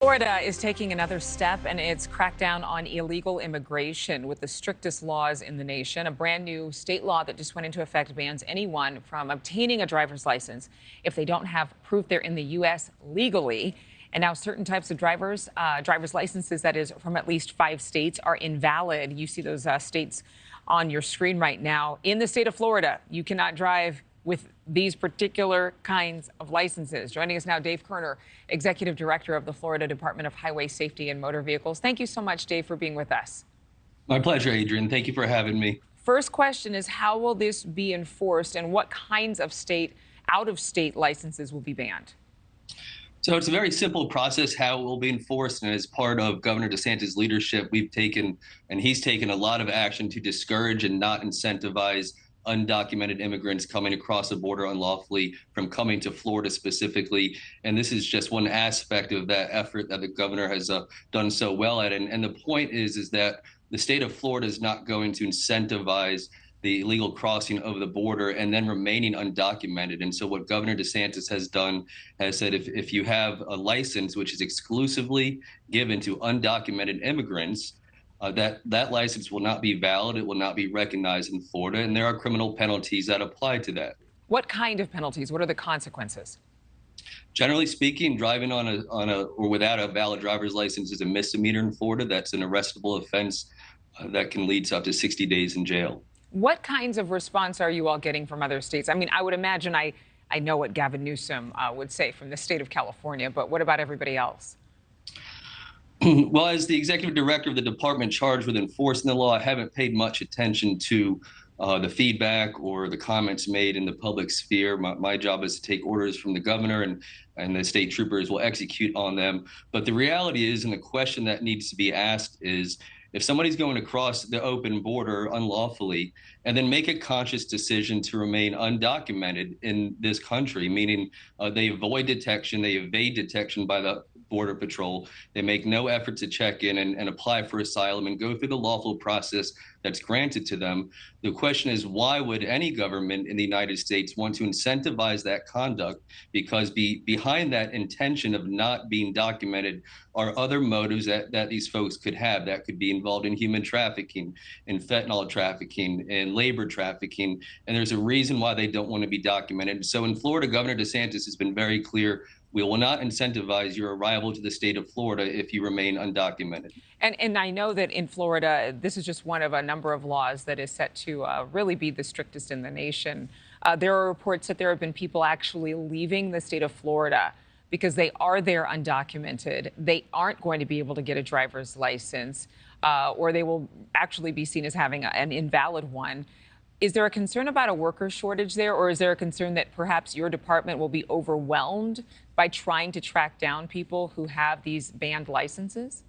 Florida is taking another step in its crackdown on illegal immigration with the strictest laws in the nation. A brand new state law that just went into effect bans anyone from obtaining a driver's license if they don't have proof they're in the U.S. legally. And now certain types of driver's licenses, that is from at least 5 states, are invalid. You see those states on your screen right now. In the state of Florida, you cannot drive with these particular kinds of licenses. Joining us now, Dave Kerner, Executive Director of the Florida Department of Highway Safety and Motor Vehicles. Thank you so much, Dave, for being with us. My pleasure, Adrienne. Thank you for having me. First question is, how will this be enforced and what kinds of out-of-state licenses will be banned? So it's a very simple process how it will be enforced. And as part of Governor DeSantis' leadership, we've taken, and he's taken a lot of action to discourage and not incentivize undocumented immigrants coming across the border unlawfully from coming to Florida specifically. And this is just one aspect of that effort that the governor has done so well at. And the point is that the state of Florida is not going to incentivize the illegal crossing of the border and then remaining undocumented. And so what Governor DeSantis has done has said if you have a license which is exclusively given to undocumented immigrants, that license will not be valid. It will not be recognized in Florida, and there are criminal penalties that apply to that. What kind of penalties? What are the consequences? Generally speaking, driving on a or without a valid driver's license is a misdemeanor in Florida. That's an arrestable offense that can lead to up to 60 days in jail. What kinds of response are you all getting from other states? I mean, I would imagine I know what Gavin Newsom would say from the state of California, but what about everybody else? Well, as the executive director of the department charged with enforcing the law, I haven't paid much attention to the feedback or the comments made in the public sphere. My job is to take orders from the governor, and the state troopers will execute on them. But the reality is, and the question that needs to be asked is, if somebody's going across the open border unlawfully and then make a conscious decision to remain undocumented in this country, meaning they avoid detection, they evade detection by the Border Patrol, they make no effort to check in and apply for asylum and go through the lawful process that's granted to them. The question is, why would any government in the United States want to incentivize that conduct? Because behind that intention of not being documented are other motives that these folks could have that could be involved in human trafficking, in fentanyl trafficking, in labor trafficking. And there's a reason why they don't want to be documented. So in Florida, Governor DeSantis has been very clear. We will not incentivize your arrival to the state of Florida if you remain undocumented. And I know that in Florida, this is just one of a number of laws that is set to really be the strictest in the nation. There are reports that there have been people actually leaving the state of Florida because they are there undocumented. They aren't going to be able to get a driver's license, or they will actually be seen as having an invalid one. Is there a concern about a worker shortage there, or is there a concern that perhaps your department will be overwhelmed by trying to track down people who have these banned licenses?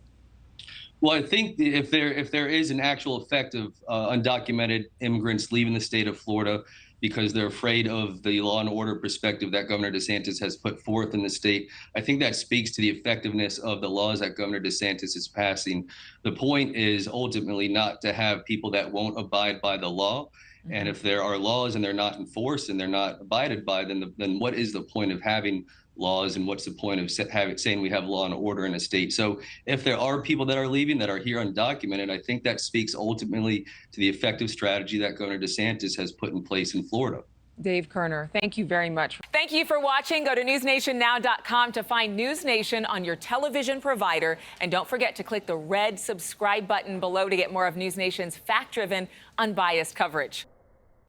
Well, I think if there is an actual effect of undocumented immigrants leaving the state of Florida because they're afraid of the law and order perspective that Governor DeSantis has put forth in the state, I think that speaks to the effectiveness of the laws that Governor DeSantis is passing. The point is ultimately not to have people that won't abide by the law. And if there are laws and they're not enforced and they're not abided by, then what is the point of having laws, and what's the point of saying we have law and order in a state? So if there are people that are leaving that are here undocumented, I think that speaks ultimately to the effective strategy that Governor DeSantis has put in place in Florida. Dave Kerner, thank you very much. Thank you for watching. Go to newsnationnow.com to find NewsNation on your television provider. And don't forget to click the red subscribe button below to get more of NewsNation's fact-driven, unbiased coverage.